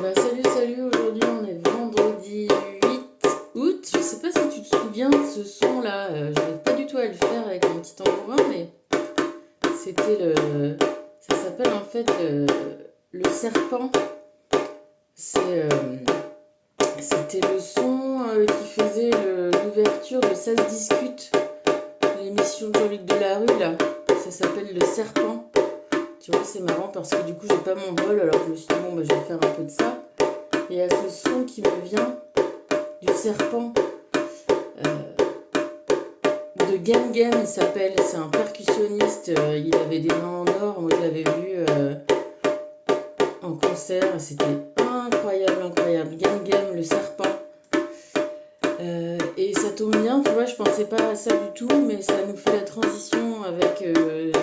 Salut, aujourd'hui on est vendredi 8 août. Je sais pas si tu te souviens de ce son là, j'arrive pas du tout à le faire avec mon petit tambourin, mais c'était le. Ça s'appelle en fait le serpent. C'est, C'était le son qui faisait l'ouverture de Ça se discute, l'émission de Jean-Luc Delarue là. Ça s'appelle le serpent. Tu vois, c'est marrant parce que du coup j'ai pas mon bol, alors je me suis dit bon bah je vais faire un peu de ça. Et il y a ce son qui me vient du serpent de Gam Gam, il s'appelle. C'est un percussionniste. Il avait des mains en or. Moi, je l'avais vu en concert. C'était incroyable, incroyable. Gam Gam, le serpent. Et ça tombe bien, tu vois, je pensais pas à ça du tout, mais ça nous fait la transition avec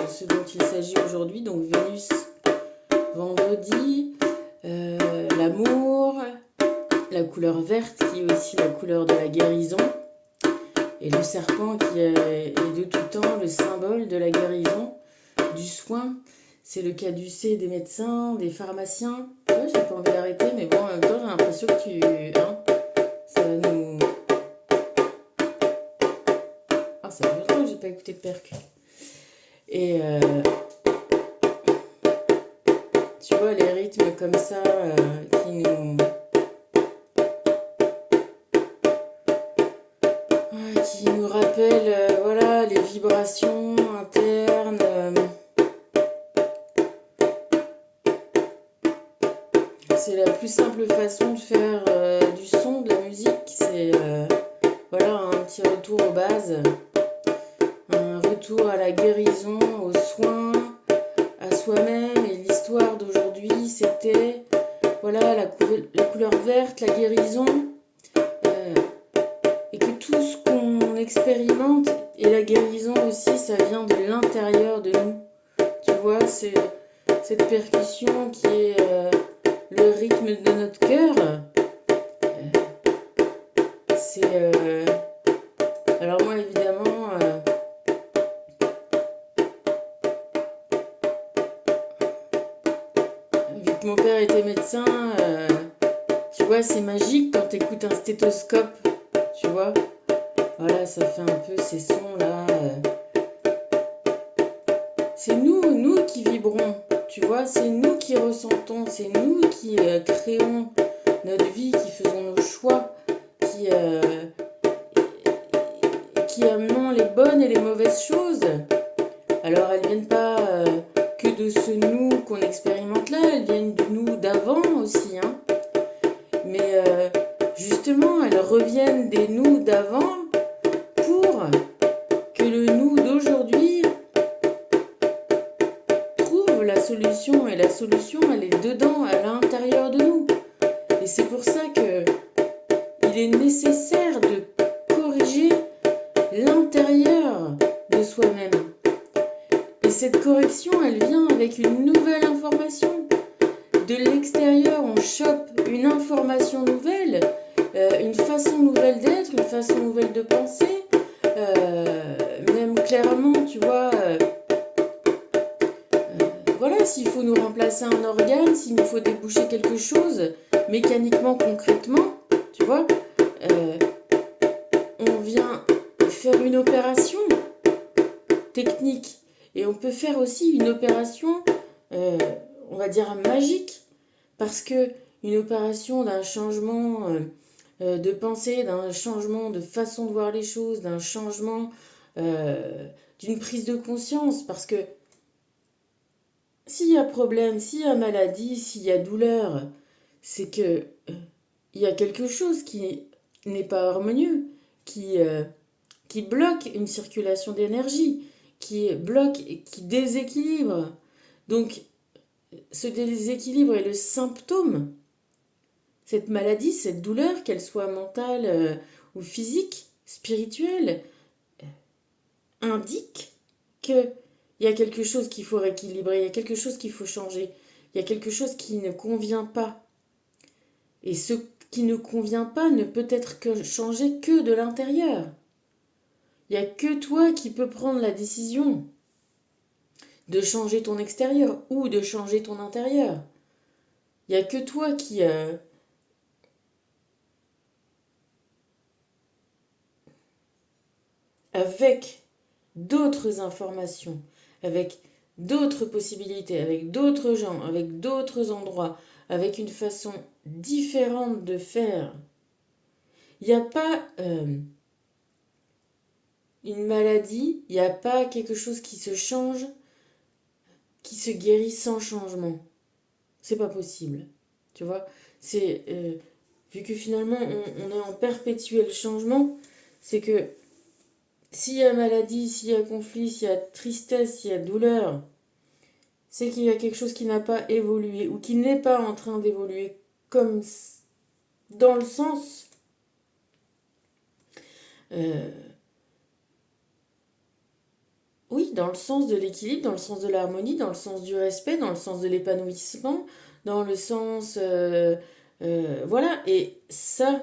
ce dont il s'agit aujourd'hui. Donc, Vénus, vendredi, l'amour, la couleur verte qui est aussi la couleur de la guérison. Et le serpent qui est de tout temps le symbole de la guérison, du soin. C'est le caducée des médecins, des pharmaciens. Tu vois, j'ai pas envie d'arrêter, mais bon, en même temps, j'ai l'impression que ça va nous... Ah, ça fait longtemps que j'ai pas écouté de percu. Et tu vois, les rythmes comme ça qui nous rappellent voilà, les vibrations internes. C'est la plus simple façon de faire du son, de la musique. C'est voilà, un petit retour aux bases, un retour à la guérison, aux soins, à soi-même. Et l'histoire d'aujourd'hui, c'était voilà, la couleur verte, la guérison. Et que tout ce qu'on expérimente, et la guérison aussi, ça vient de l'intérieur de nous. Tu vois, c'est cette percussion qui est le rythme de notre cœur. C'est... Alors moi, évidemment, vu que mon père était médecin, tu vois, c'est magique quand t'écoutes un stéthoscope, tu vois. Voilà, ça fait un peu ces sons-là. C'est nous qui vibrons, tu vois, c'est nous qui ressentons, c'est nous qui créons notre vie, qui faisons nos choix, qui amenons les bonnes et les mauvaises choses. Alors elles viennent pas que de ce nous qu'on expérimente là, elles viennent du nous d'avant aussi, hein. Mais justement, elles reviennent des nous d'avant pour que le nous d'aujourd'hui trouve la solution. Et la solution, elle est dedans, à l'intérieur de nous. Et c'est pour ça que il est nécessaire de corriger l'intérieur de soi-même. Et cette correction, elle vient avec une nouvelle information. De l'extérieur, on chope une information nouvelle, une façon nouvelle d'être, une façon nouvelle de penser. Même clairement, tu vois, voilà, s'il faut nous remplacer un organe, s'il nous faut déboucher quelque chose, mécaniquement, concrètement, tu vois, on vient faire une opération technique. Et on peut faire aussi une opération, on va dire, magique. Parce que une opération d'un changement de pensée, d'un changement de façon de voir les choses, d'un changement, d'une prise de conscience. Parce que s'il y a problème, s'il y a maladie, s'il y a douleur, c'est que il y a quelque chose qui n'est pas harmonieux, qui bloque une circulation d'énergie, qui bloque, qui déséquilibre. Donc, ce déséquilibre est le symptôme. Cette maladie, cette douleur, qu'elle soit mentale ou physique, spirituelle, indique qu'il y a quelque chose qu'il faut rééquilibrer, il y a quelque chose qu'il faut changer, il y a quelque chose qui ne convient pas. Et ce qui ne convient pas ne peut être changé que de l'intérieur. Il n'y a que toi qui peux prendre la décision de changer ton extérieur ou de changer ton intérieur. Il n'y a que toi qui... avec d'autres informations, avec d'autres possibilités, avec d'autres gens, avec d'autres endroits, avec une façon différente de faire. Il n'y a pas une maladie, il n'y a pas quelque chose qui se change, qui se guérit sans changement. C'est pas possible. Tu vois, c'est vu que finalement on est en perpétuel changement, c'est que s'il y a maladie, s'il y a conflit, s'il y a tristesse, s'il y a douleur, c'est qu'il y a quelque chose qui n'a pas évolué ou qui n'est pas en train d'évoluer comme dans le sens euh, oui, dans le sens de l'équilibre, dans le sens de l'harmonie, dans le sens du respect, dans le sens de l'épanouissement, dans le sens voilà, et ça,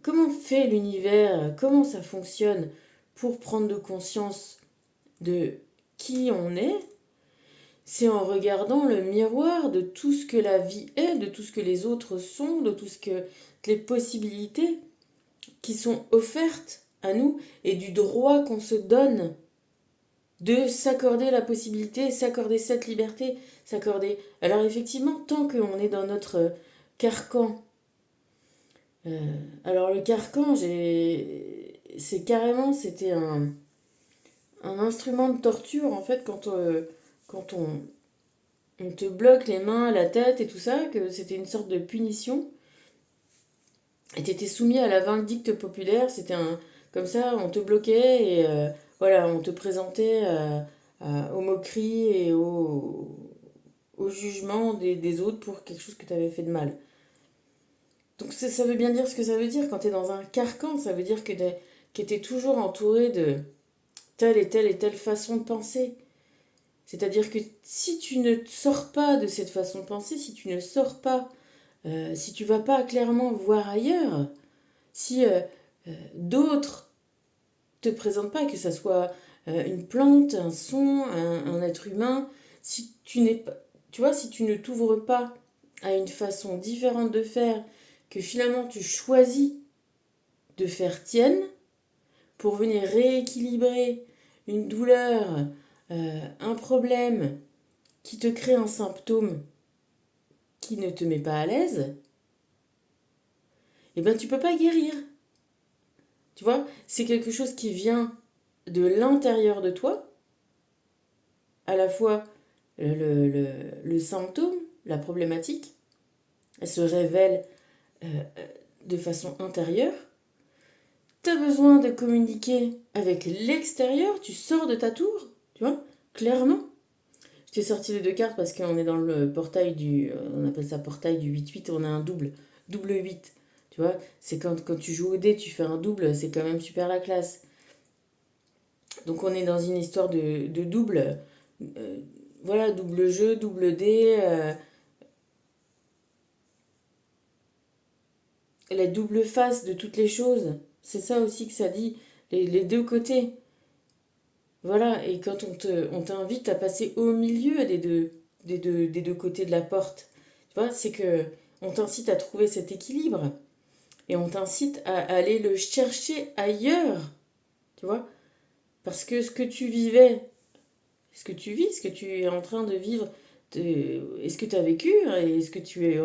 comment fait l'univers, comment ça fonctionne pour prendre de conscience de qui on est, c'est en regardant le miroir de tout ce que la vie est, de tout ce que les autres sont, de tout ce que les possibilités qui sont offertes à nous et du droit qu'on se donne de s'accorder la possibilité, s'accorder cette liberté, s'accorder... Alors effectivement, tant qu'on est dans notre carcan, alors le carcan, c'est carrément, c'était un instrument de torture en fait quand on te bloque les mains, la tête et tout ça, que c'était une sorte de punition. Et t'étais soumis à la vindicte populaire, c'était un... Comme ça, on te bloquait et voilà, on te présentait aux moqueries et au jugement des autres pour quelque chose que tu avais fait de mal. Donc ça veut bien dire ce que ça veut dire. Quand tu es dans un carcan, ça veut dire que tu es toujours entouré de telle et telle façon de penser. C'est-à-dire que si tu ne sors pas de cette façon de penser, si tu ne sors pas, si tu vas pas clairement voir ailleurs, si d'autres te présentent pas, que ça soit une plante, un son, un être humain, si tu n'es pas, tu vois, si tu ne t'ouvres pas à une façon différente de faire, que finalement tu choisis de faire tienne pour venir rééquilibrer une douleur, un problème qui te crée un symptôme qui ne te met pas à l'aise, eh ben tu peux pas guérir. Tu vois, c'est quelque chose qui vient de l'intérieur de toi, à la fois le symptôme, la problématique, elle se révèle euh, de façon intérieure. Tu as besoin de communiquer avec l'extérieur, tu sors de ta tour, tu vois, clairement. Je t'ai sorti les deux cartes parce qu'on est dans le portail on appelle ça portail du 8-8, on a un double 8. Tu vois, c'est quand tu joues au dé, tu fais un double, c'est quand même super la classe. Donc on est dans une histoire de double, euh, voilà, double jeu, double dé, la double face de toutes les choses. C'est ça aussi que ça dit, les deux côtés. Voilà, et quand on t'invite à passer au milieu des deux côtés de la porte, tu vois, c'est que on t'incite à trouver cet équilibre et on t'incite à aller le chercher ailleurs, tu vois, parce que ce que tu vivais, ce que tu vis, ce que tu es en train de vivre, est-ce que tu as vécu et est-ce que tu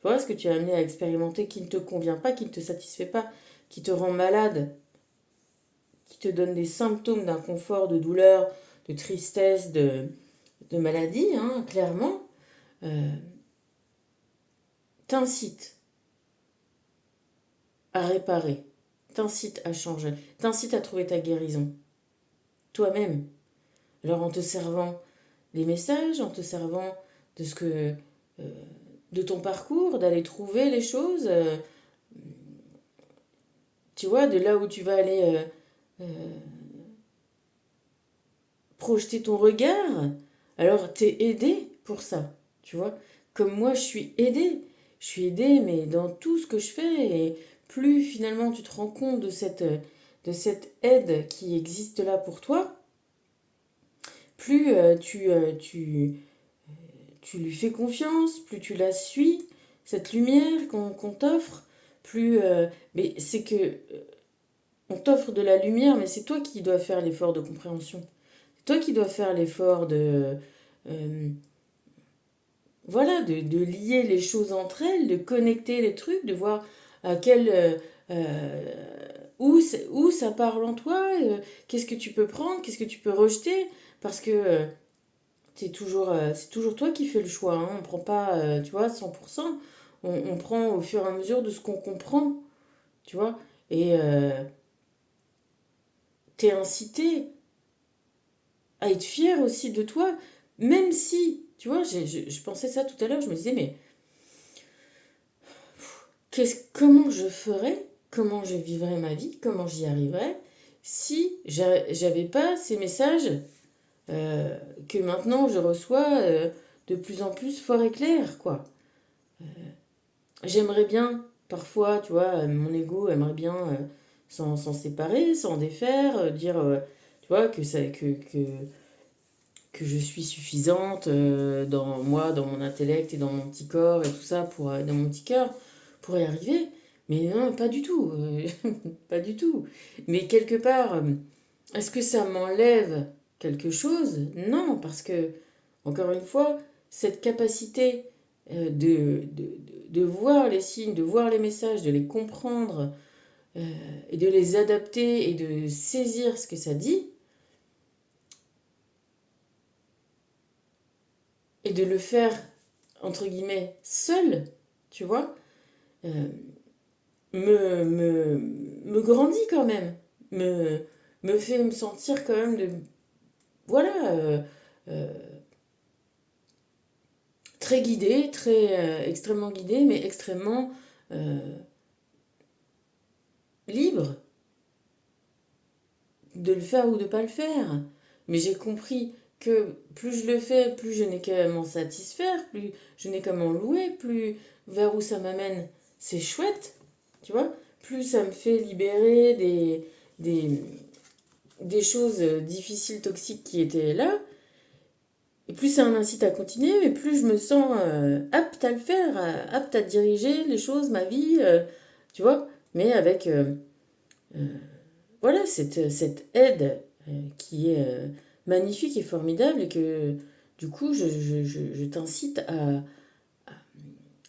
vois, ce que tu as amené à expérimenter qui ne te convient pas, qui ne te satisfait pas, qui te rend malade, qui te donne des symptômes d'inconfort, de douleur, de tristesse, de maladie, hein, clairement, euh, t'incite à réparer, t'incite à changer, t'incite à trouver ta guérison, toi-même. Alors en te servant des messages, en te servant de ce que de ton parcours, d'aller trouver les choses, tu vois, de là où tu vas aller projeter ton regard, alors t'es aidé pour ça, tu vois. Comme moi, je suis aidée. Je suis aidée, mais dans tout ce que je fais, et plus finalement tu te rends compte de cette aide qui existe là pour toi, plus tu lui fais confiance, plus tu la suis, cette lumière qu'on t'offre, plus... mais c'est que on t'offre de la lumière, mais c'est toi qui dois faire l'effort de compréhension. C'est toi qui dois faire l'effort de... euh, voilà, de lier les choses entre elles, de connecter les trucs, de voir à quel... où ça parle en toi, qu'est-ce que tu peux prendre, qu'est-ce que tu peux rejeter, parce que c'est toujours toi qui fais le choix, hein. On prend pas, tu vois, 100%, on prend au fur et à mesure de ce qu'on comprend, tu vois, et t'es incité à être fier aussi de toi, même si, tu vois, je pensais ça tout à l'heure, je me disais, mais comment je ferais, comment je vivrais ma vie, comment j'y arriverais si j'avais pas ces messages euh, que maintenant je reçois de plus en plus fort et clair, quoi. J'aimerais bien, parfois, tu vois, mon ego aimerait bien s'en séparer, s'en défaire, dire, tu vois, que je suis suffisante dans moi, dans mon intellect et dans mon petit corps et tout ça, dans mon petit cœur, pour y arriver. Mais non, pas du tout. Pas du tout. Mais quelque part, est-ce que ça m'enlève quelque chose? Non, parce que, encore une fois, cette capacité de voir les signes, de voir les messages, de les comprendre euh, et de les adapter et de saisir ce que ça dit, et de le faire, entre guillemets, seul, tu vois, euh, me, me grandit quand même, me, me fait me sentir quand même de, voilà, euh, très guidée, très extrêmement guidée, mais extrêmement euh, libre de le faire ou de pas le faire. Mais j'ai compris que plus je le fais, plus je n'ai qu'à m'en satisfaire, plus je n'ai qu'à m'en louer, plus vers où ça m'amène, c'est chouette, tu vois. Plus ça me fait libérer des, des choses difficiles, toxiques qui étaient là, et plus ça m'incite à continuer, mais plus je me sens apte à le faire, apte à diriger les choses, ma vie, tu vois. Mais avec, voilà, cette aide qui est magnifique et formidable et que, du coup, je t'incite à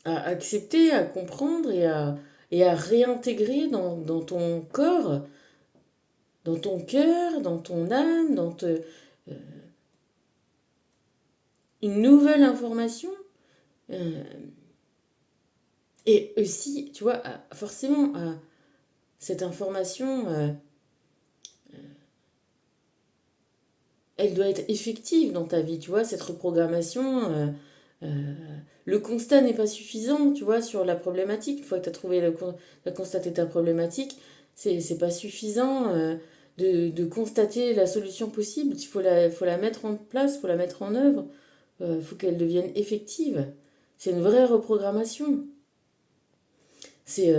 accepter, à comprendre et à réintégrer dans ton corps, dans ton cœur, dans ton âme, une nouvelle information. euh, et aussi, tu vois, forcément, cette information, elle doit être effective dans ta vie, tu vois, cette reprogrammation. Euh, le constat n'est pas suffisant, tu vois, sur la problématique. Une fois que tu as trouvé, t'as constaté ta problématique, c'est pas suffisant de constater la solution possible. Il faut la mettre en place, il faut la mettre en œuvre, il faut qu'elle devienne effective. C'est une vraie reprogrammation. C'est,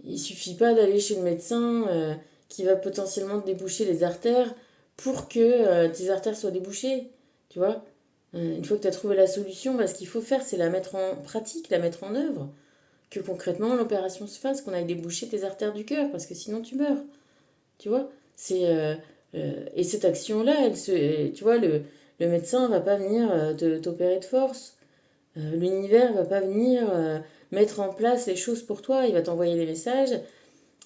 il suffit pas d'aller chez le médecin qui va potentiellement te déboucher les artères pour que tes artères soient débouchées, tu vois. Une fois que tu as trouvé la solution, bah, ce qu'il faut faire, c'est la mettre en pratique, la mettre en œuvre. Que concrètement, l'opération se fasse, qu'on aille déboucher tes artères du cœur, parce que sinon tu meurs, tu vois. Et cette action-là, tu vois, le médecin va pas venir t'opérer de force. L'univers va pas venir mettre en place les choses pour toi, il va t'envoyer des messages,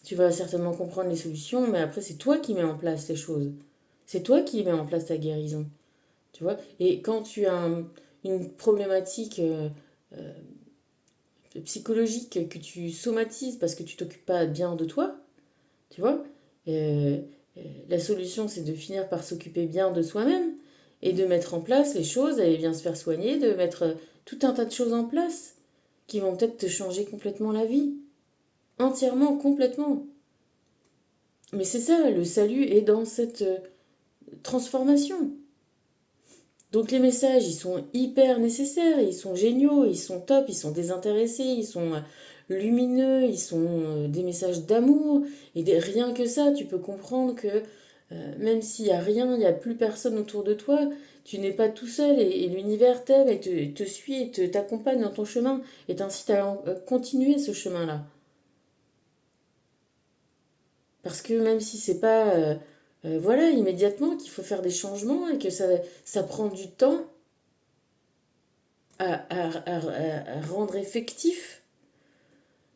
tu vas certainement comprendre les solutions, mais après c'est toi qui mets en place les choses. C'est toi qui mets en place ta guérison, tu vois. Et quand tu as une problématique psychologique que tu somatises parce que tu t'occupes pas bien de toi, tu vois, euh, la solution c'est de finir par s'occuper bien de soi-même et de mettre en place les choses, aller bien se faire soigner, de mettre tout un tas de choses en place qui vont peut-être te changer complètement la vie. Entièrement, complètement. Mais c'est ça, le salut est dans cette transformation. Donc les messages, ils sont hyper nécessaires, ils sont géniaux, ils sont top, ils sont désintéressés, ils sont lumineux, ils sont des messages d'amour. Et rien que ça, tu peux comprendre que même s'il n'y a rien, il n'y a plus personne autour de toi, tu n'es pas tout seul et l'univers t'aime et te suit et t'accompagne dans ton chemin et t'incite à continuer ce chemin-là. Parce que même si c'est pas voilà, immédiatement qu'il faut faire des changements et que ça prend du temps à rendre effectif,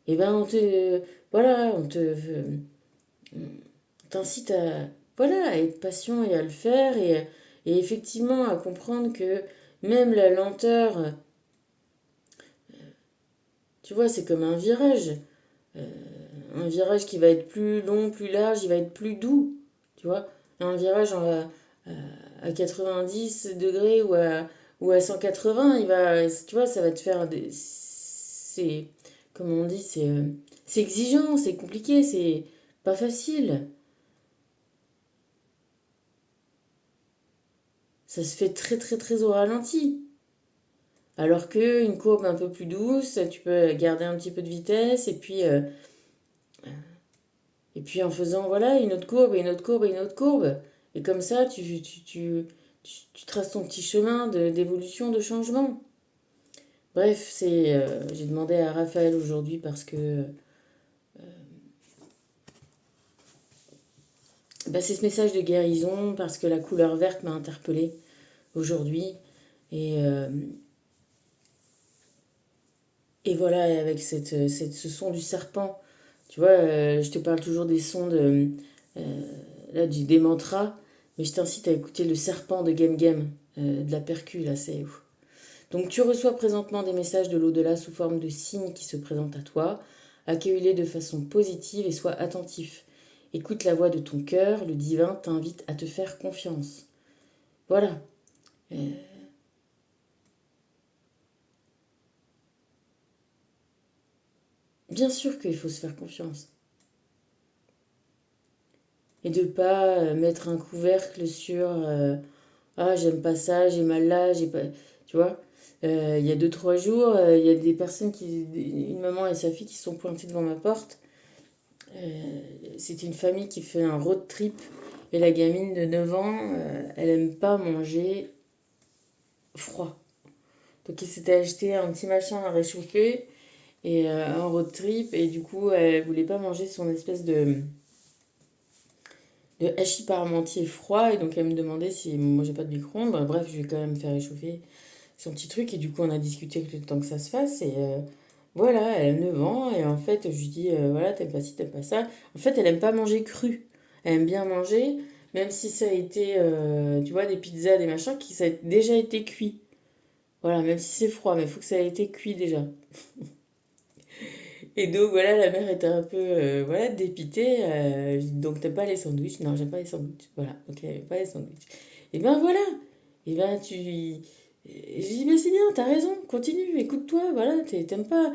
et ben voilà, on t'incite à, voilà, à être patient et à le faire et effectivement à comprendre que même la lenteur, tu vois, c'est comme un virage. Euh, un virage qui va être plus long, plus large, il va être plus doux, tu vois. Un virage à 90 degrés ou à 180, tu vois, ça va te faire c'est, comme on dit, c'est exigeant, c'est compliqué, c'est pas facile. Ça se fait très très très au ralenti. Alors que une courbe un peu plus douce, tu peux garder un petit peu de vitesse et puis en faisant voilà une autre courbe et une autre courbe et une autre courbe. Et comme ça, tu traces ton petit chemin d'évolution, de changement. Bref, j'ai demandé à Raphaël aujourd'hui parce que bah, c'est ce message de guérison, parce que la couleur verte m'a interpellée aujourd'hui. Et, euh, et voilà, et avec ce son du serpent, tu vois, je te parle toujours des sons euh, des mantras, mais je t'incite à écouter le serpent de Gem Gem, de la percu, là, c'est ouf. Donc tu reçois présentement des messages de l'au-delà sous forme de signes qui se présentent à toi. Accueille-les de façon positive et sois attentif. Écoute la voix de ton cœur, le divin t'invite à te faire confiance. Voilà. Euh, bien sûr qu'il faut se faire confiance. Et de pas mettre un couvercle sur ah, j'aime pas ça, j'ai mal là, j'ai pas. Tu vois. Il y a 2, 3 jours, il y a des personnes une maman et sa fille qui se sont pointées devant ma porte. C'est une famille qui fait un road trip et la gamine de 9 ans, elle aime pas manger froid. Donc il s'était acheté un petit machin à réchauffer et un road trip et du coup elle voulait pas manger son espèce de hachis parmentier froid et donc elle me demandait si moi j'ai pas de micro-ondes. Bah, bref, je vais quand même faire réchauffer son petit truc et du coup on a discuté le temps que ça se fasse et voilà, elle a 9 ans et en fait je lui dis voilà, t'aimes pas ci, t'aimes pas ça. En fait elle aime pas manger cru, elle aime bien manger même si ça a été, tu vois, des pizzas, des machins qui ça a déjà été cuit. Voilà, même si c'est froid, mais il faut que ça ait été cuit déjà. Et donc voilà, la mère était un peu voilà, dépitée. Je dis, donc t'aimes pas les sandwichs? Non, j'aime pas les sandwichs. Voilà, ok, j'aime pas les sandwichs. Et ben voilà, et ben tu... Je dis, mais c'est bien, t'as raison, continue, écoute-toi, voilà, t'aimes pas.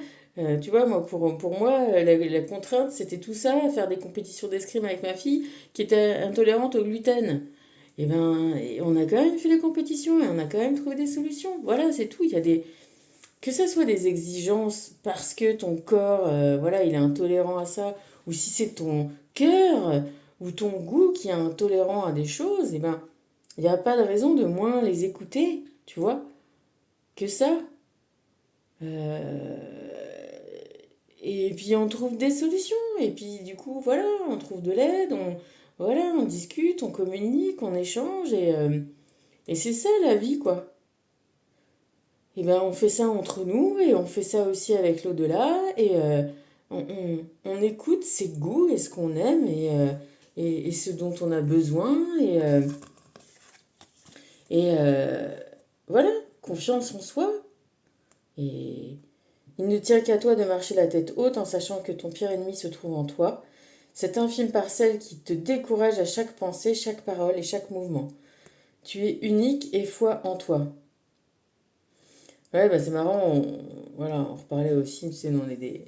Tu vois, moi, pour moi, la contrainte, c'était tout ça, faire des compétitions d'escrime avec ma fille qui était intolérante au gluten. Et on a quand même fait les compétitions et on a quand même trouvé des solutions. Voilà, c'est tout. Il y a des, que ça soit des exigences parce que ton corps, voilà, il est intolérant à ça, ou si c'est ton cœur ou ton goût qui est intolérant à des choses, et ben, il n'y a pas de raison de moins les écouter, tu vois, que ça. Et puis on trouve des solutions, et puis du coup, voilà, on trouve de l'aide, voilà, on discute, on communique, on échange, et c'est ça la vie, quoi. Et ben on fait ça entre nous et on fait ça aussi avec l'au-delà et on écoute ses goûts et ce qu'on aime et ce dont on a besoin et voilà, confiance en soi. Et il ne tient qu'à toi de marcher la tête haute en sachant que ton pire ennemi se trouve en toi, cette infime parcelle qui te décourage à chaque pensée, chaque parole et chaque mouvement. Tu es unique et foi en toi. Ouais, bah c'est marrant, voilà, on reparlait aussi, tu sais, nous on est des,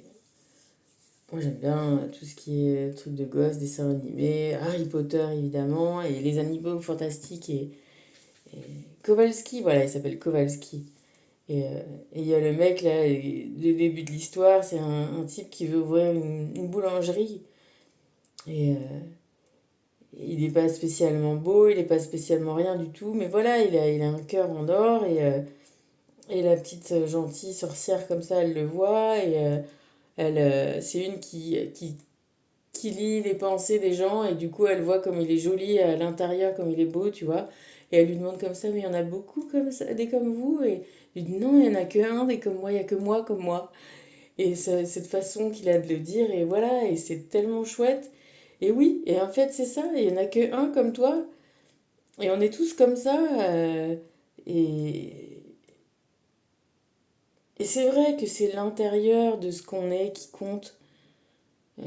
moi j'aime bien tout ce qui est trucs de gosses, dessins animés, Harry Potter évidemment, et les animaux fantastiques et Kowalski, voilà, il s'appelle Kowalski. Et il y a le mec là, le début de l'histoire, c'est un type qui veut ouvrir une boulangerie. Et il n'est pas spécialement beau, il n'est pas spécialement rien du tout, mais voilà, il a un cœur en or et la petite gentille sorcière comme ça, elle le voit et c'est une qui lit les pensées des gens et du coup elle voit comme il est joli à l'intérieur, comme il est beau, tu vois. Et elle lui demande comme ça, mais il y en a beaucoup comme ça, des comme vous? Et il lui dit non, il n'y en a que un, des comme moi, il n'y a que moi comme moi. Et cette façon qu'il a de le dire, et voilà, et c'est tellement chouette. Et oui, et en fait c'est ça, il n'y en a que un comme toi, et on est tous comme ça. Et, et c'est vrai que c'est l'intérieur de ce qu'on est qui compte. Euh,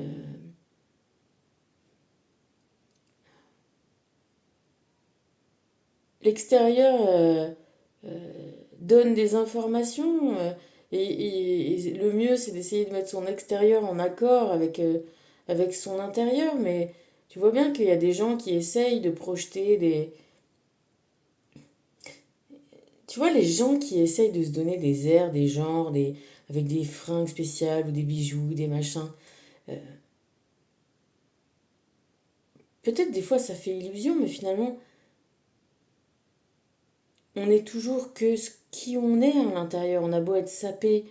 L'extérieur donne des informations et le mieux c'est d'essayer de mettre son extérieur en accord avec son intérieur. Mais tu vois bien qu'il y a des gens qui essayent de projeter des... Tu vois, les gens qui essayent de se donner des airs, des genres, avec des fringues spéciales ou des bijoux, des machins. euh, Peut-être des fois ça fait illusion, mais finalement on est toujours que ce qui on est à l'intérieur. On a beau être sapé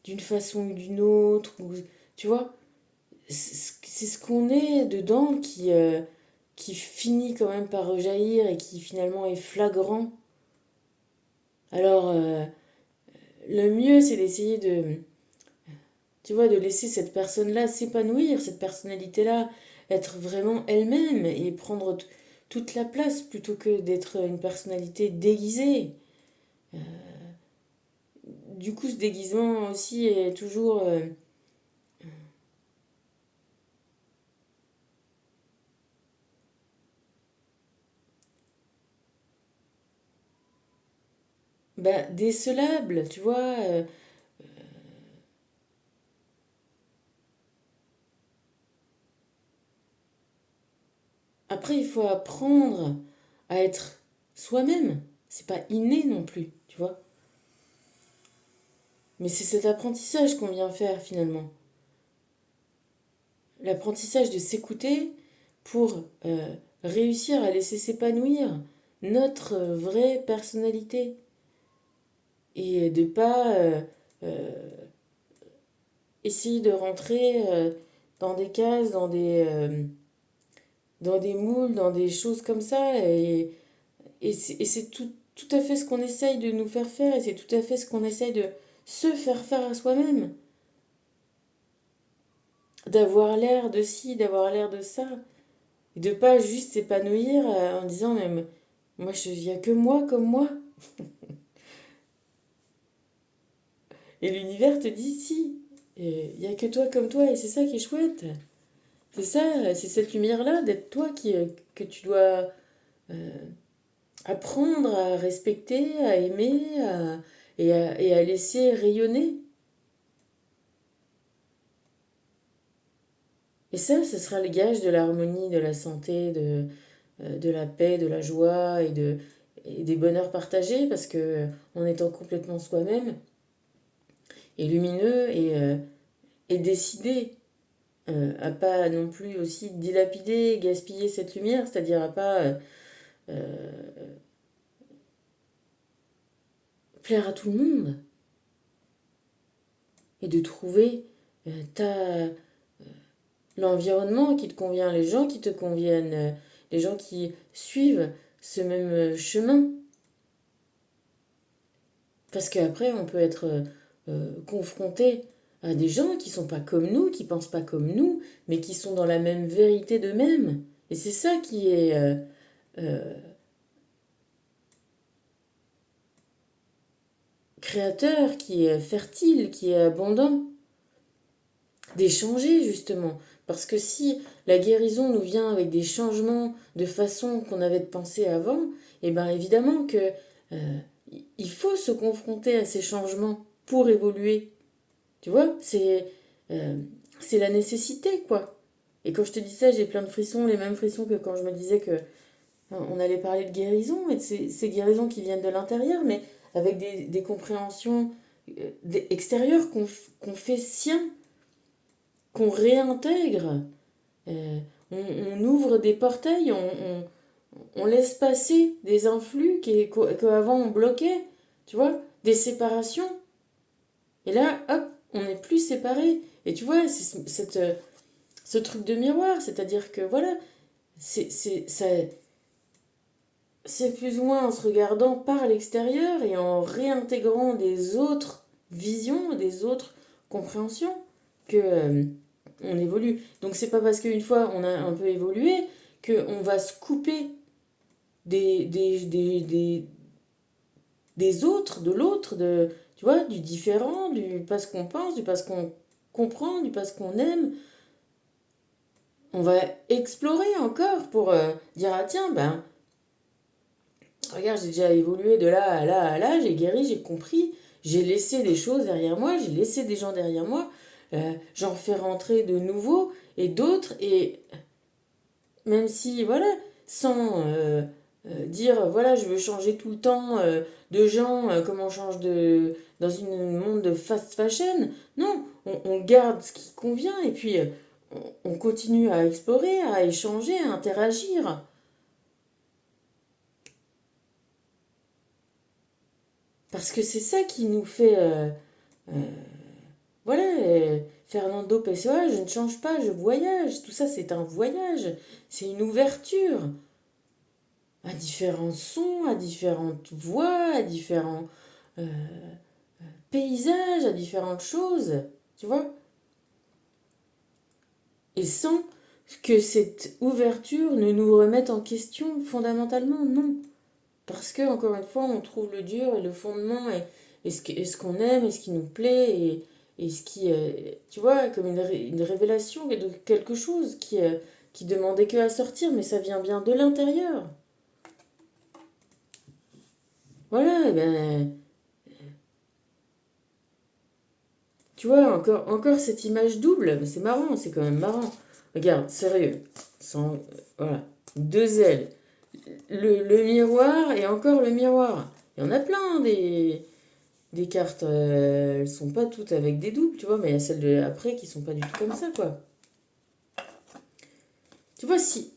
d'une façon ou d'une autre, ou, tu vois, c'est ce qu'on est dedans qui finit quand même par rejaillir et qui finalement est flagrant. Alors, le mieux, c'est d'essayer de, tu vois, de laisser cette personne-là s'épanouir, cette personnalité-là, être vraiment elle-même et prendre toute la place plutôt que d'être une personnalité déguisée. Du coup, ce déguisement aussi est toujours bah, décelable, tu vois. Après, il faut apprendre à être soi-même. C'est pas inné non plus, tu vois. Mais c'est cet apprentissage qu'on vient faire finalement. L'apprentissage de s'écouter pour réussir à laisser s'épanouir notre vraie personnalité. Et de pas euh, essayer de rentrer dans des cases, dans des moules, dans des choses comme ça. Et c'est tout à fait ce qu'on essaye de nous faire faire, et c'est tout à fait ce qu'on essaye de se faire faire à soi-même. D'avoir l'air de ci, d'avoir l'air de ça. Et de pas juste s'épanouir en disant, mais moi, il n'y a que moi comme moi. Et l'univers te dit, si, il n'y a que toi comme toi, et c'est ça qui est chouette. C'est ça, c'est cette lumière-là, d'être toi que tu dois euh, apprendre à respecter, à aimer, et à laisser rayonner. Et ça, ce sera le gage de l'harmonie, de la santé, de la paix, de la joie et des bonheurs partagés, parce que en étant complètement soi-même et lumineux et décidé à pas non plus aussi dilapider, gaspiller cette lumière, c'est-à-dire à pas euh, plaire à tout le monde, et de trouver ta l'environnement qui te convient, les gens qui te conviennent, les gens qui suivent ce même chemin. Parce qu'après, on peut être confronté à des gens qui sont pas comme nous, qui pensent pas comme nous, mais qui sont dans la même vérité d'eux-mêmes. Et c'est ça qui est euh, créateur, qui est fertile, qui est abondant. D'échanger justement. Parce que si la guérison nous vient avec des changements de façon qu'on avait de penser avant, et bien évidemment que il faut se confronter à ces changements pour évoluer. Tu vois, euh, c'est la nécessité, quoi. Et quand je te dis ça, j'ai plein de frissons, les mêmes frissons que quand je me disais que on allait parler de guérison, et de ces guérisons qui viennent de l'intérieur, mais avec des compréhensions extérieures qu'on fait sien, qu'on réintègre. Euh, on ouvre des portails, on laisse passer des influx qu'avant on bloquait, tu vois, des séparations. Et là, hop, on n'est plus séparés. Et tu vois, ce truc de miroir, c'est-à-dire que voilà, c'est plus ou moins en se regardant par l'extérieur et en réintégrant des autres visions, des autres compréhensions que on évolue. Donc c'est pas parce qu'une fois on a un peu évolué qu'on va se couper des, des, des, des, des autres, de l'autre, tu vois, du différent, du pas ce qu'on pense, du pas ce qu'on comprend, du pas ce qu'on aime. On va explorer encore pour dire, ah tiens, ben, regarde, j'ai déjà évolué de là à là à là, j'ai guéri, j'ai compris, j'ai laissé des choses derrière moi, j'ai laissé des gens derrière moi, j'en fais rentrer de nouveaux et d'autres, et même si, voilà, sans dire, voilà, je veux changer tout le temps de gens, comme on change dans une monde de fast fashion, non, on garde ce qui convient, et puis on continue à explorer, à échanger, à interagir. Parce que c'est ça qui nous fait euh, voilà, Fernando Pessoa, je ne change pas, je voyage. Tout ça, c'est un voyage. C'est une ouverture à différents sons, à différentes voix, à différents euh, paysages, à différentes choses. Tu vois? Et sans que cette ouverture ne nous remette en question fondamentalement, non. Parce que, encore une fois, on trouve le dur et le fondement et ce qu'on aime et ce qui nous plaît et ce qui, tu vois, comme une révélation de quelque chose qui demandait que à sortir, mais ça vient bien de l'intérieur. Voilà, et ben, tu vois, encore cette image double, mais c'est marrant, c'est quand même marrant. Regarde, sérieux, voilà, deux ailes, le miroir et encore le miroir. Il y en a plein des cartes, elles sont pas toutes avec des doubles, tu vois, mais il y a celles de après qui sont pas du tout comme ça, quoi. Tu vois, si,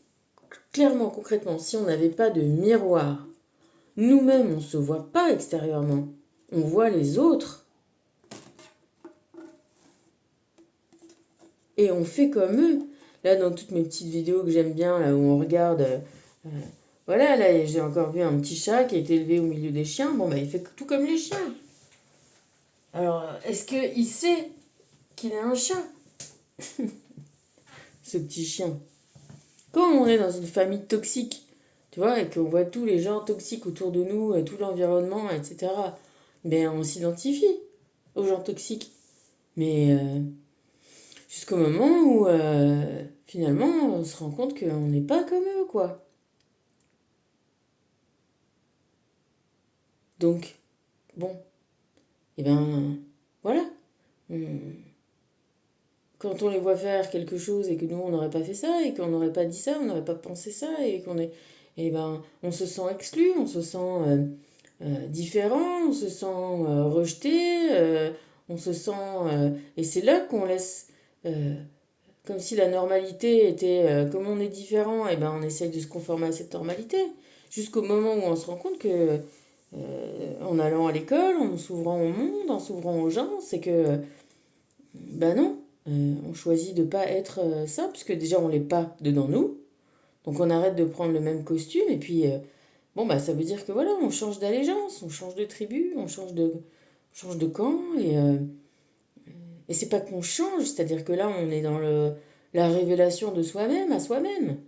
clairement, concrètement, si on n'avait pas de miroir, nous-mêmes, on se voit pas extérieurement. On voit les autres et on fait comme eux. Là, dans toutes mes petites vidéos que j'aime bien, là où on regarde, voilà, là, j'ai encore vu un petit chat qui a été élevé au milieu des chiens. Bon, bah, il fait tout comme les chiens. Alors, est-ce qu'il sait qu'il est un chat, ce petit chien? Quand on est dans une famille toxique, tu vois, et qu'on voit tous les gens toxiques autour de nous, tout l'environnement, etc., ben on s'identifie aux gens toxiques. Mais jusqu'au moment où finalement on se rend compte qu'on n'est pas comme eux, quoi. Donc, bon, et ben voilà. On- Quand on les voit faire quelque chose et que nous on n'aurait pas fait ça et qu'on n'aurait pas dit ça, on n'aurait pas pensé ça et qu'on est, et ben on se sent exclu, on se sent différent, on se sent rejeté, on se sent et c'est là qu'on laisse comme si la normalité était comme on est différent, et ben on essaye de se conformer à cette normalité jusqu'au moment où on se rend compte que en allant à l'école, en s'ouvrant au monde, en s'ouvrant aux gens, c'est que ben non, on choisit de pas être ça, puisque déjà on l'est pas dedans nous. Donc on arrête de prendre le même costume, et puis bon bah ça veut dire que voilà, on change d'allégeance, on change de tribu, on change de camp, et c'est pas qu'on change, c'est-à-dire que là on est dans la révélation de soi-même à soi-même.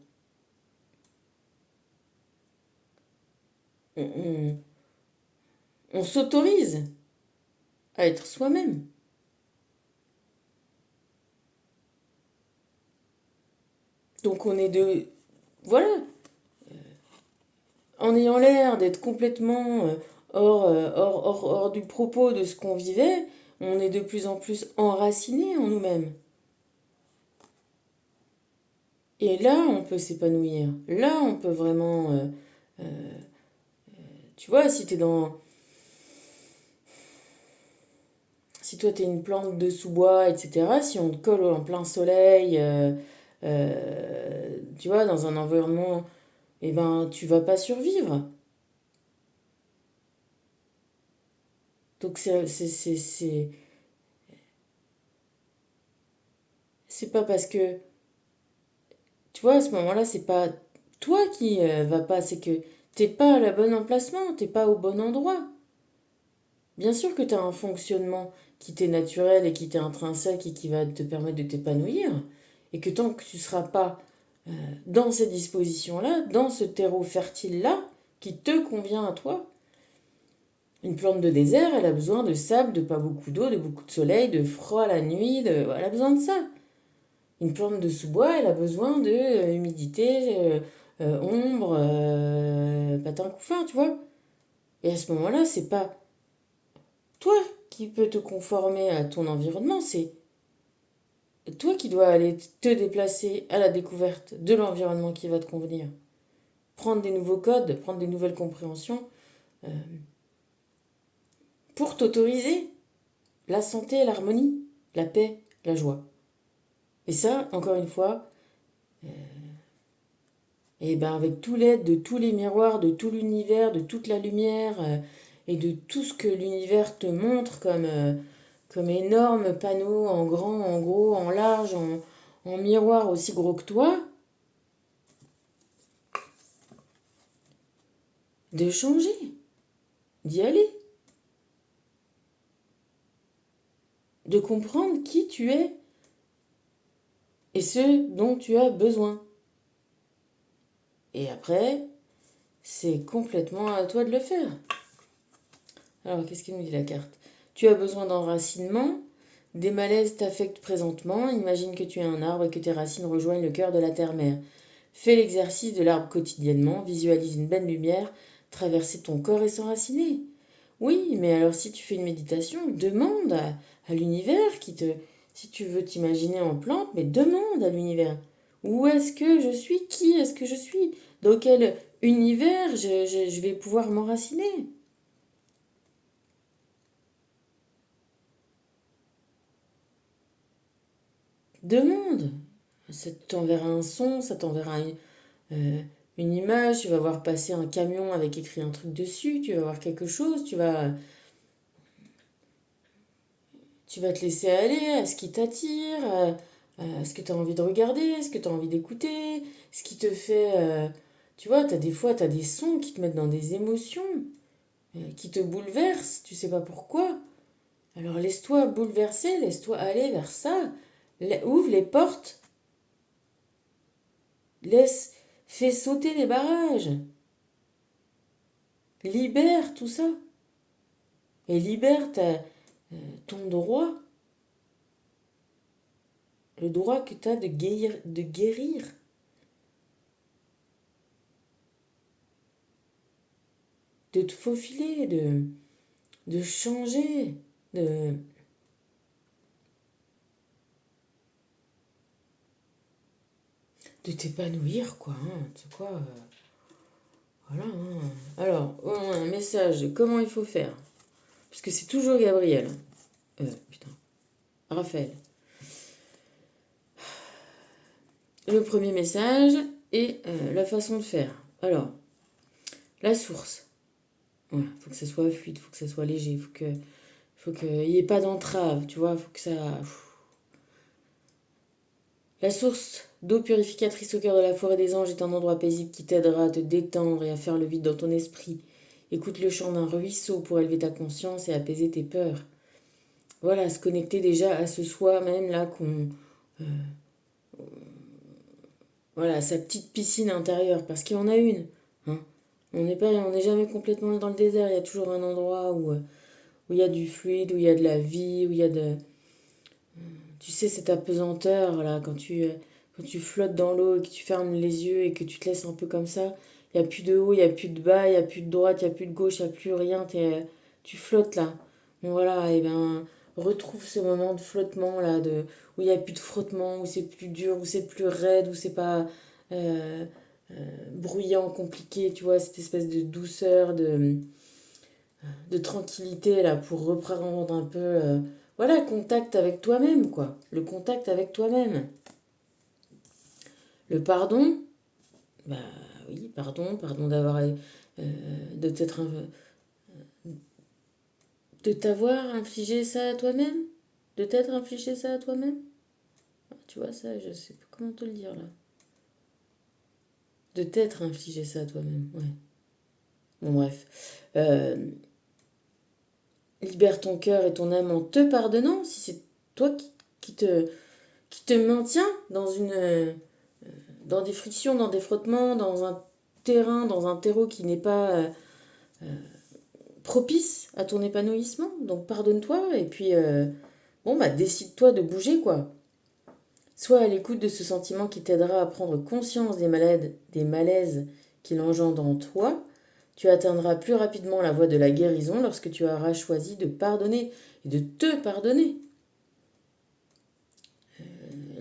On, on s'autorise à être soi-même. Donc on est de... Voilà, en ayant l'air d'être complètement hors du propos de ce qu'on vivait, on est de plus en plus enraciné en nous-mêmes. Et là, on peut s'épanouir. Là, on peut vraiment... tu vois, si t'es dans... Si toi, t'es une plante de sous-bois, etc., si on te colle en plein soleil, tu vois, dans un environnement, eh ben, tu vas pas survivre. Donc c'est pas parce que, tu vois, à ce moment-là, c'est pas toi qui va pas, c'est que t'es pas à la bonne emplacement, t'es pas au bon endroit. Bien sûr que tu as un fonctionnement qui t'est naturel et qui t'est intrinsèque et qui va te permettre de t'épanouir, et que tant que tu ne seras pas dans ces dispositions-là, dans ce terreau fertile-là, qui te convient à toi, une plante de désert, elle a besoin de sable, de pas beaucoup d'eau, de beaucoup de soleil, de froid la nuit, elle a besoin de ça. Une plante de sous-bois, elle a besoin de humidité, ombre, patin couffin, tu vois. Et à ce moment-là, c'est pas toi qui peux te conformer à ton environnement, c'est toi qui dois aller te déplacer à la découverte de l'environnement qui va te convenir. Prendre des nouveaux codes, prendre des nouvelles compréhensions euh, pour t'autoriser la santé, l'harmonie, la paix, la joie. Et ça, encore une fois, et ben avec tout l'aide de tous les miroirs, de tout l'univers, de toute la lumière et de tout ce que l'univers te montre comme énorme panneau en grand, en gros, en large, en miroir aussi gros que toi, de changer, d'y aller, de comprendre qui tu es et ce dont tu as besoin. Et après, c'est complètement à toi de le faire. Alors, qu'est-ce qu'il nous dit la carte? Tu as besoin d'enracinement. Des malaises t'affectent présentement. Imagine que tu es un arbre et que tes racines rejoignent le cœur de la terre-mère. Fais l'exercice de l'arbre quotidiennement. Visualise une belle lumière traverser ton corps et s'enraciner. Oui, mais alors si tu fais une méditation, demande à l'univers qui te... Si tu veux t'imaginer en plante, mais demande à l'univers. Où est-ce que je suis? Qui est-ce que je suis? Dans quel univers je vais pouvoir m'enraciner? Demande. Ça t'enverra un son, ça t'enverra euh, une image, tu vas voir passer un camion avec écrit un truc dessus, tu vas voir quelque chose, tu vas te laisser aller à ce qui t'attire, à ce que tu as envie de regarder, ce que tu as envie d'écouter, ce qui te fait... tu vois, des fois, tu as des sons qui te mettent dans des émotions, qui te bouleversent, tu sais pas pourquoi. Alors laisse-toi bouleverser, laisse-toi aller vers ça. Ouvre les portes, laisse, fais sauter les barrages, libère tout ça. Et libère ton droit, le droit que tu as de guérir, de te faufiler, de changer, de t'épanouir, quoi. Hein. Tu sais quoi voilà. Hein. Alors, un message de comment il faut faire. Parce que c'est toujours Gabriel. Putain. Raphaël. Le premier message et la façon de faire. Alors, la source. Il faut que ça soit fluide, faut que ça soit léger, faut qu'il n'y ait pas d'entrave, tu vois, faut que ça... La source d'eau purificatrice au cœur de la forêt des anges est un endroit paisible qui t'aidera à te détendre et à faire le vide dans ton esprit. Écoute le chant d'un ruisseau pour élever ta conscience et apaiser tes peurs. Voilà, se connecter déjà à ce soi-même là voilà, sa petite piscine intérieure, parce qu'il y en a une. Hein. On n'est jamais complètement dans le désert, il y a toujours un endroit où il y a du fluide, où il y a de la vie, où il y a de... Tu sais, cette apesanteur, là, quand tu flottes dans l'eau et que tu fermes les yeux et que tu te laisses un peu comme ça, il n'y a plus de haut, il n'y a plus de bas, il n'y a plus de droite, il n'y a plus de gauche, il n'y a plus rien, tu flottes là. Bon, voilà, et ben retrouve ce moment de flottement là, où il n'y a plus de frottement, où c'est plus dur, où c'est plus raide, où c'est pas euh, bruyant, compliqué, tu vois, cette espèce de douceur, de tranquillité là pour reprendre un peu voilà contact avec toi-même quoi, le contact avec toi-même, le pardon, Bah oui, pardon d'avoir... de t'être... de t'avoir infligé ça à toi-même. De t'être infligé ça à toi-même. Ah, tu vois, ça, je sais pas comment te le dire là. De t'être infligé ça à toi-même, ouais. Bon, bref. Libère ton cœur et ton âme en te pardonnant, si c'est toi qui te maintient dans dans des frictions, dans des frottements, dans un terrain, dans un terreau qui n'est pas propice à ton épanouissement. Donc pardonne-toi et puis bon bah décide-toi de bouger quoi. Sois à l'écoute de ce sentiment qui t'aidera à prendre conscience des malaises qu'il engendre en toi. Tu atteindras plus rapidement la voie de la guérison lorsque tu auras choisi de pardonner et de te pardonner.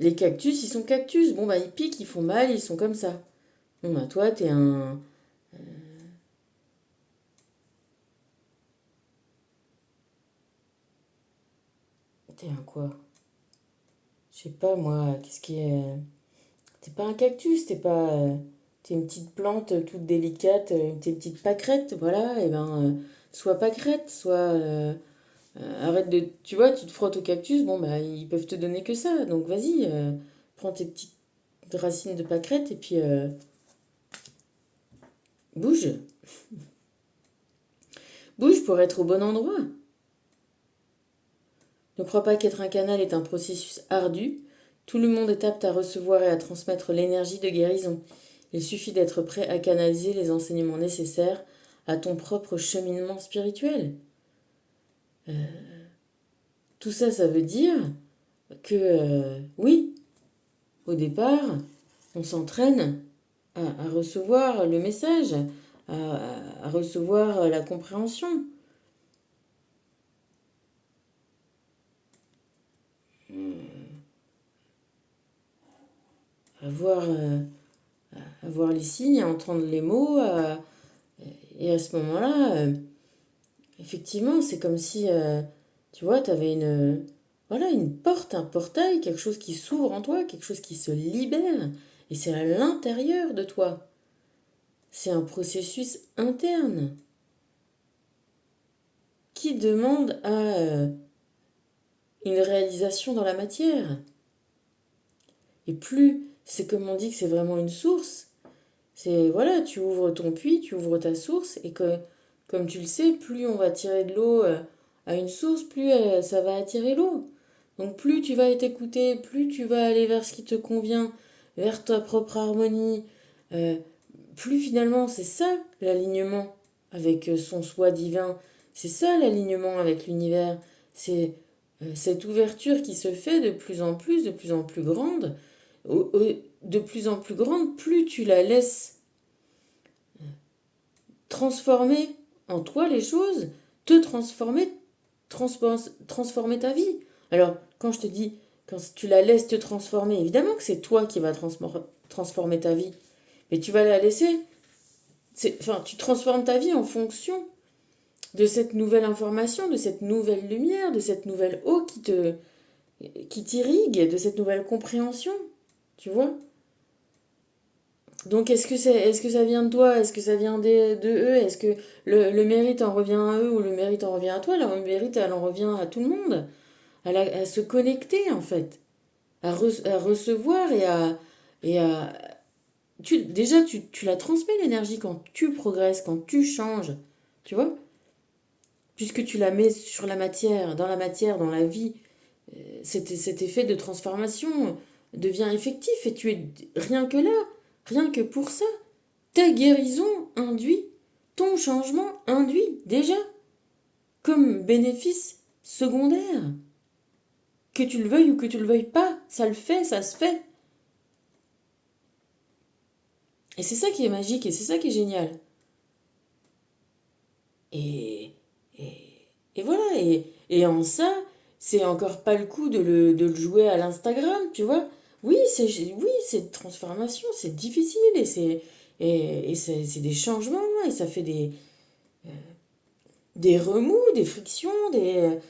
Les cactus, ils sont cactus. Bon, bah, ils piquent, ils font mal, ils sont comme ça. Bon, bah, toi, T'es un quoi? Je sais pas, moi, qu'est-ce qui est. T'es pas un cactus, t'es pas. T'es une petite plante toute délicate, t'es une petite pâquerette, voilà, et ben. Sois pâquerette, arrête de. Tu vois, tu te frottes au cactus, bon, bah, ils peuvent te donner que ça. Donc, vas-y, prends tes petites racines de pâquerette et puis. Bouge. Bouge pour être au bon endroit. Ne crois pas qu'être un canal est un processus ardu. Tout le monde est apte à recevoir et à transmettre l'énergie de guérison. Il suffit d'être prêt à canaliser les enseignements nécessaires à ton propre cheminement spirituel. Tout ça, ça veut dire que, oui, au départ, on s'entraîne à recevoir le message, à recevoir la compréhension. À voir, à voir les signes, à entendre les mots, et à ce moment-là, effectivement, c'est comme si, tu vois, tu avais voilà, une porte, un portail, quelque chose qui s'ouvre en toi, quelque chose qui se libère, et c'est à l'intérieur de toi. C'est un processus interne qui demande à une réalisation dans la matière. Et plus, c'est comme on dit que c'est vraiment une source, c'est, voilà, tu ouvres ton puits, tu ouvres ta source, et que, comme tu le sais, plus on va tirer de l'eau à une source, plus ça va attirer l'eau. Donc plus tu vas être écouté, plus tu vas aller vers ce qui te convient, vers ta propre harmonie, euh, plus finalement c'est ça l'alignement avec son soi divin, c'est ça l'alignement avec l'univers, c'est cette ouverture qui se fait de plus en plus grande, de plus en plus grande, plus tu la laisses transformer en toi les choses, te transformer, transformer ta vie. Alors, quand je te dis, quand tu la laisses te transformer, évidemment que c'est toi qui vas transformer ta vie, mais tu vas la laisser, enfin, tu transformes ta vie en fonction de cette nouvelle information, de cette nouvelle lumière, de cette nouvelle eau qui t'irrigue, de cette nouvelle compréhension, tu vois. Donc est-ce que ça vient de toi? Est-ce que ça vient de eux? Est-ce que le mérite en revient à eux ou le mérite en revient à toi? Le mérite, elle en revient à tout le monde. À se connecter, en fait. À recevoir et à... Déjà, tu la transmets l'énergie quand tu progresses, quand tu changes. Tu vois? Puisque tu la mets sur la matière, dans la vie. Cet effet de transformation devient effectif et tu es rien que là, rien que pour ça. Ta guérison induit, ton changement induit déjà, comme bénéfice secondaire. Que tu le veuilles ou que tu le veuilles pas, ça le fait, ça se fait. Et c'est ça qui est magique et c'est ça qui est génial. Et, et, et voilà, et en ça, c'est encore pas le coup de le jouer à l'Instagram, tu vois. Oui, c'est une transformation, c'est difficile et c'est des changements et ça fait des remous, des frictions, il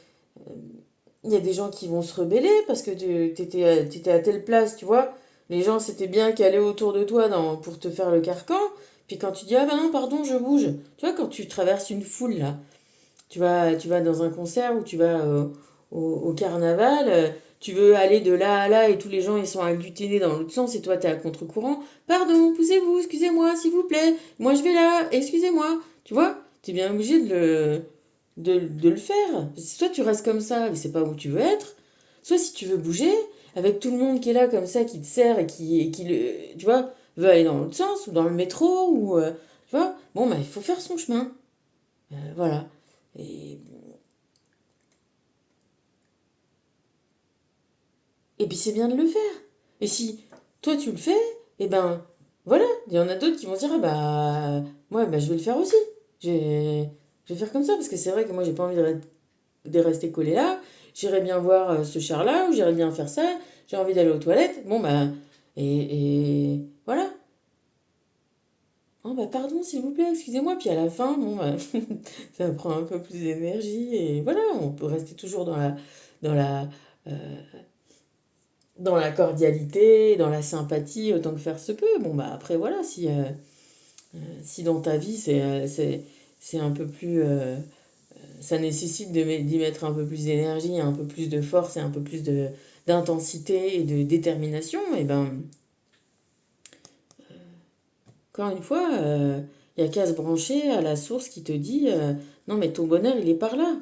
y a des gens qui vont se rebeller parce que tu étais à telle place, tu vois. Les gens s'étaient bien calés autour de toi pour te faire le carcan. Puis quand tu dis, ah ben non, pardon, je bouge. Tu vois, quand tu traverses une foule, là, tu vas dans un concert ou tu vas au carnaval, tu veux aller de là à là et tous les gens ils sont agglutinés dans l'autre sens et toi tu es à contre-courant. Pardon, poussez-vous, excusez-moi, s'il vous plaît. Moi je vais là, excusez-moi. Tu vois, tu es bien obligé de le faire. Soit tu restes comme ça et c'est pas où tu veux être, soit si tu veux bouger, avec tout le monde qui est là comme ça, qui te sert tu vois, veut aller dans l'autre sens ou dans le métro ou, tu vois, bon bah il faut faire son chemin. Voilà. Et, et puis c'est bien de le faire. Et si toi tu le fais, et ben voilà, il y en a d'autres qui vont dire ah bah moi bah, je vais le faire aussi. Je vais faire comme ça parce que c'est vrai que moi j'ai pas envie de rester collé là. J'irai bien voir ce char là ou j'irai bien faire ça. J'ai envie d'aller aux toilettes. Bon bah et voilà. Oh bah pardon s'il vous plaît, excusez-moi. Puis à la fin, bon bah, ça prend un peu plus d'énergie et voilà, on peut rester toujours dans la euh, dans la cordialité, dans la sympathie, autant que faire se peut. Bon, bah après, voilà, si dans ta vie, c'est un peu plus. Ça nécessite d'y mettre un peu plus d'énergie, un peu plus de force et un peu plus d'intensité et de détermination, et ben, encore une fois, il n'y a qu'à se brancher à la source qui te dit non, mais ton bonheur, il est par là.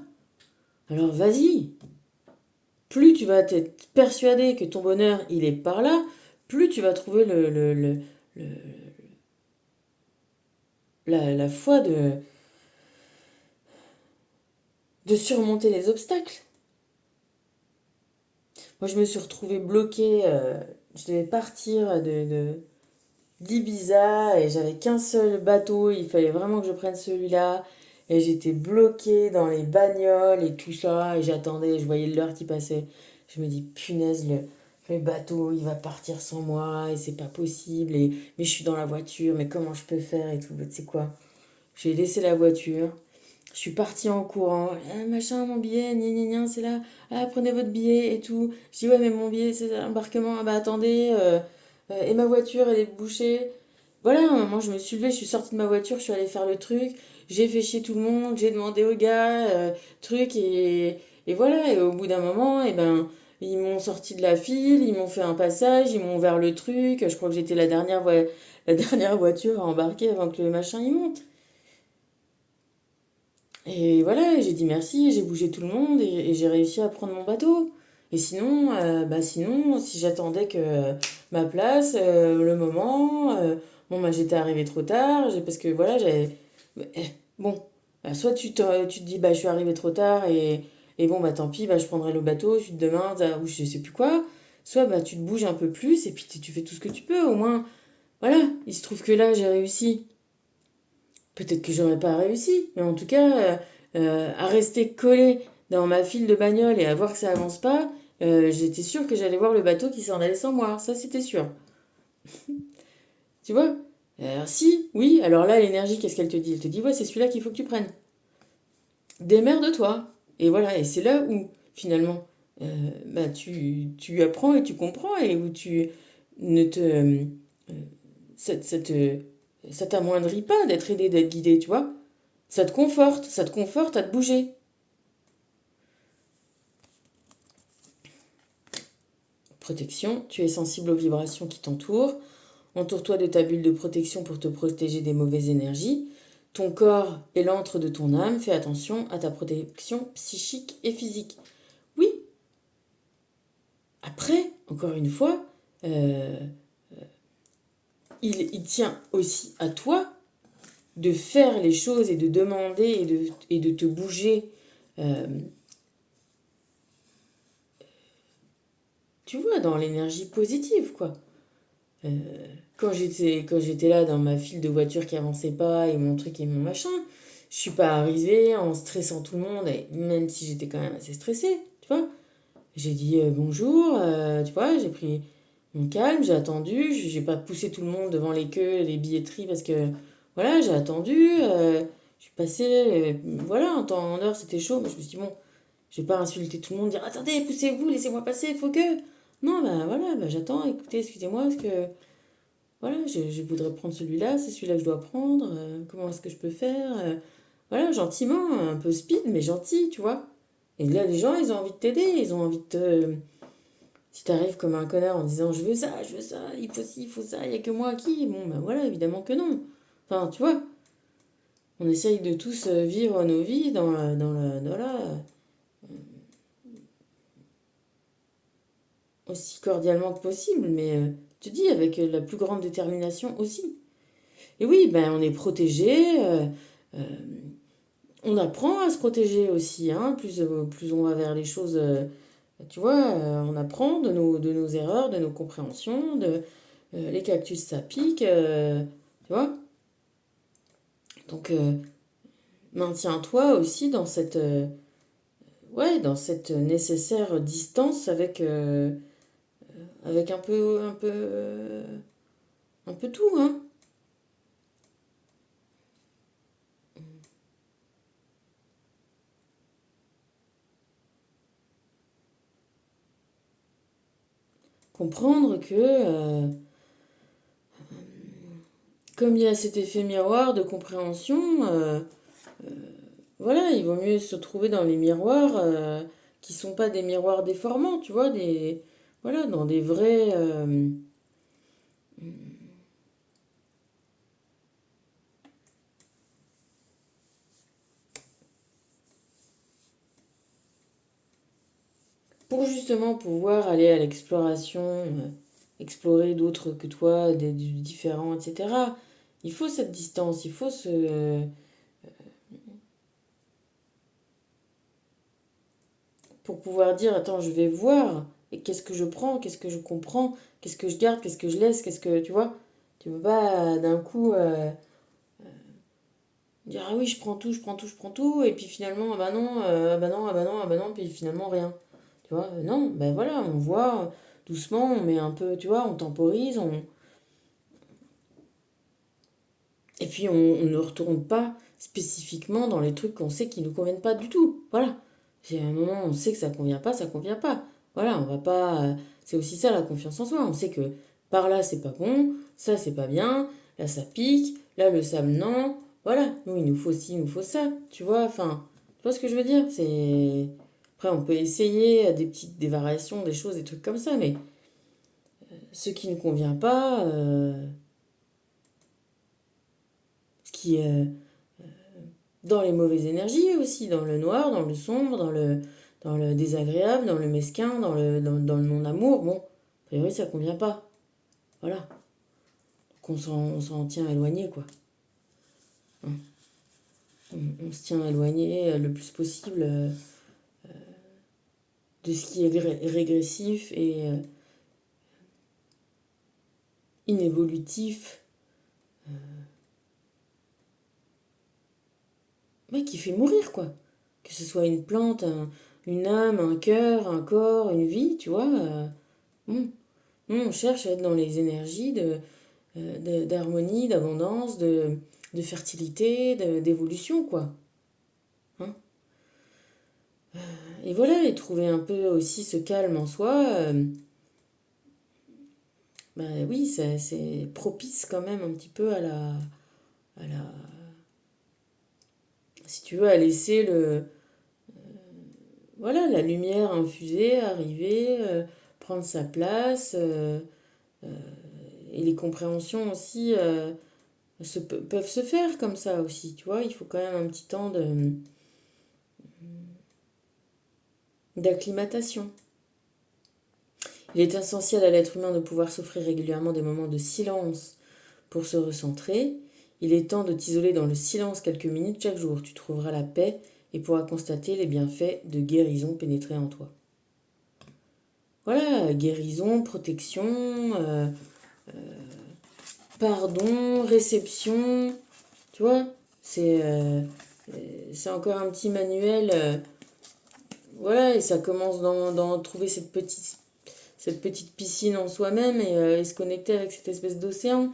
Alors vas-y. Plus tu vas être persuadé que ton bonheur, il est par là, plus tu vas trouver le- la foi de surmonter les obstacles. Moi, je me suis retrouvée bloquée. Je devais partir d'Ibiza et j'avais qu'un seul bateau. Il fallait vraiment que je prenne celui-là. Et j'étais bloquée dans les bagnoles et tout ça. Et j'attendais, je voyais l'heure qui passait. Je me dis, punaise, le bateau, il va partir sans moi et c'est pas possible. Mais je suis dans la voiture, mais comment je peux faire et tout. Tu sais quoi? J'ai laissé la voiture. Je suis partie en courant. Ah, machin, mon billet, gna gna gna, c'est là. Ah, prenez votre billet et tout. Je dis, ouais, mais mon billet, c'est l'embarquement. Ah, bah attendez. Et ma voiture, elle est bouchée. Voilà, à un moment, je me suis levée, je suis sortie de ma voiture, je suis allée faire le truc. J'ai fait chier tout le monde, j'ai demandé au gars, truc, et voilà. Et au bout d'un moment, et ben, ils m'ont sorti de la file, ils m'ont fait un passage, ils m'ont ouvert le truc. Je crois que j'étais la dernière voiture à embarquer avant que le machin y monte. Et voilà, j'ai dit merci, j'ai bougé tout le monde et j'ai réussi à prendre mon bateau. Et sinon, sinon, si j'attendais que ma place, le moment, bon, bah, j'étais arrivée trop tard, parce que voilà, eh, bon, bah, soit tu te dis, bah, je suis arrivée trop tard et bon, bah, tant pis, bah, je prendrai le bateau, suite demain, ou je sais plus quoi. Soit, bah, tu te bouges un peu plus et puis tu fais tout ce que tu peux, au moins, voilà, il se trouve que là, j'ai réussi. Peut-être que j'aurais pas réussi, mais en tout cas, à rester collé dans ma file de bagnole et à voir que ça avance pas, j'étais sûre que j'allais voir le bateau qui s'en allait sans moi, ça c'était sûr. Tu vois? Alors si, oui, alors là, l'énergie, qu'est-ce qu'elle te dit? Elle te dit, ouais, c'est celui-là qu'il faut que tu prennes. Démerde-toi. Et voilà, et c'est là où, finalement, bah, tu apprends et tu comprends et où tu ne te... ça, ça te ça t'amoindrit pas d'être aidé, d'être guidé, tu vois? Ça te conforte à te bouger. Protection, tu es sensible aux vibrations qui t'entourent. Entoure-toi de ta bulle de protection pour te protéger des mauvaises énergies. Ton corps est l'antre de ton âme. Fais attention à ta protection psychique et physique. Oui, après, encore une fois, euh, il tient aussi à toi de faire les choses et de demander et de te bouger, euh, tu vois, dans l'énergie positive, quoi. Euh, quand j'étais là dans ma file de voitures qui avançait pas et mon truc et mon machin, je suis pas arrivée en stressant tout le monde, et même si j'étais quand même assez stressée, tu vois. J'ai dit bonjour, tu vois, j'ai pris mon calme, j'ai attendu, j'ai pas poussé tout le monde devant les queues, les billetteries parce que voilà, j'ai attendu, je suis passée, voilà, en temps, en heure c'était chaud, mais je me suis dit bon, je vais pas insulter tout le monde, dire attendez, poussez-vous, laissez-moi passer, faut que. Non, ben voilà, ben j'attends, écoutez, excusez-moi, parce que voilà, je voudrais prendre celui-là, c'est celui-là que je dois prendre, comment est-ce que je peux faire voilà, gentiment, un peu speed, mais gentil, tu vois. Et là, les gens, ils ont envie de t'aider, ils ont envie de te. Si t'arrives comme un connard en disant je veux ça, il faut ci, il faut ça, il n'y a que moi qui. Bon, ben voilà, évidemment que non. Enfin, tu vois, on essaye de tous vivre nos vies aussi cordialement que possible, mais je te dis, avec la plus grande détermination aussi. Et oui, ben on est protégé, euh, on apprend à se protéger aussi, hein, plus on va vers les choses, tu vois, on apprend de nos erreurs, de nos compréhensions, les cactus ça pique, tu vois. Donc maintiens-toi aussi dans ouais, dans cette nécessaire distance avec un peu tout, hein. Comprendre que comme il y a cet effet miroir de compréhension, voilà, il vaut mieux se trouver dans les miroirs qui sont pas des miroirs déformants, tu vois, voilà, dans des vrais, pour justement pouvoir aller à l'exploration, explorer d'autres que toi, différents, etc. Il faut cette distance, il faut pour pouvoir dire, attends, je vais voir, et qu'est-ce que je prends, qu'est-ce que je comprends, qu'est-ce que je garde, qu'est-ce que je laisse, qu'est-ce que, tu vois, tu peux pas d'un coup dire, ah oui, je prends tout, je prends tout, je prends tout, et puis finalement, ah bah non, ah bah non, ah bah non, ah bah non, puis finalement rien. Tu vois, non, ben voilà, on voit doucement, on met un peu, tu vois, on temporise, et puis on ne retourne pas spécifiquement dans les trucs qu'on sait qui ne nous conviennent pas du tout. Voilà. C'est un moment, on sait que ça convient pas, ça convient pas. Voilà, on va pas. C'est aussi ça la confiance en soi. On sait que par là c'est pas bon, ça c'est pas bien, là ça pique, là le sable non. Voilà, nous il nous faut ci, il nous faut ça. Tu vois, enfin, tu vois ce que je veux dire? C'est. Après, on peut essayer des variations, des choses, des trucs comme ça, mais ce qui ne convient pas, ce qui est dans les mauvaises énergies aussi, dans le noir, dans le sombre, dans le désagréable, dans le mesquin, dans le non-amour, bon, a priori ça convient pas. Voilà. Donc on s'en tient éloigné, quoi. Hein. On se tient éloigné le plus possible de ce qui est régressif et inévolutif, ouais, qui fait mourir, quoi. Que ce soit une plante, une âme, un cœur, un corps, une vie, tu vois. Bon. Nous, on cherche à être dans les énergies d'harmonie, d'abondance, de fertilité, d'évolution, quoi. Hein. Et voilà, et trouver un peu aussi ce calme en soi, bah oui, c'est propice quand même un petit peu à la, si tu veux, à laisser voilà, la lumière infuser, arriver, prendre sa place, et les compréhensions aussi peuvent se faire comme ça aussi, tu vois. Il faut quand même un petit temps d'acclimatation. Il est essentiel à l'être humain de pouvoir s'offrir régulièrement des moments de silence pour se recentrer. Il est temps de t'isoler dans le silence quelques minutes chaque jour. Tu trouveras la paix et pourras constater les bienfaits de guérison pénétrer en toi. Voilà, guérison, protection, pardon, réception, tu vois, c'est encore un petit manuel, voilà, et ça commence dans trouver cette petite piscine en soi-même et se connecter avec cette espèce d'océan.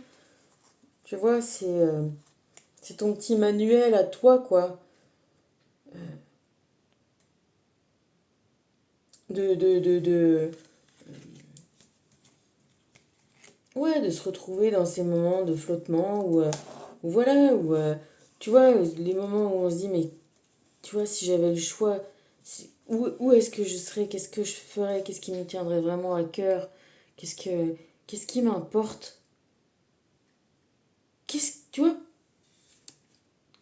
Tu vois, c'est ton petit manuel à toi, quoi. De ouais, de se retrouver dans ces moments de flottement où voilà, tu vois, les moments où on se dit, mais tu vois, si j'avais le choix, où est-ce que je serais, qu'est-ce que je ferais, qu'est-ce qui me tiendrait vraiment à cœur, qu'est-ce que, qu'est-ce qui m'importe, tu vois,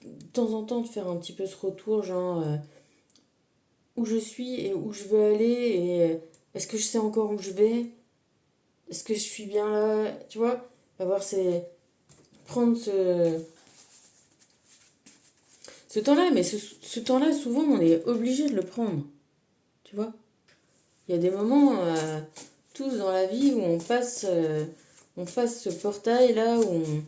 de temps en temps de faire un petit peu ce retour, genre, où je suis et où je veux aller, et est-ce que je sais encore où je vais, est-ce que je suis bien là, tu vois, avoir prendre ce temps-là, mais ce temps-là, souvent, on est obligé de le prendre, tu vois. Il y a des moments, tous dans la vie, où on passe ce portail-là, on-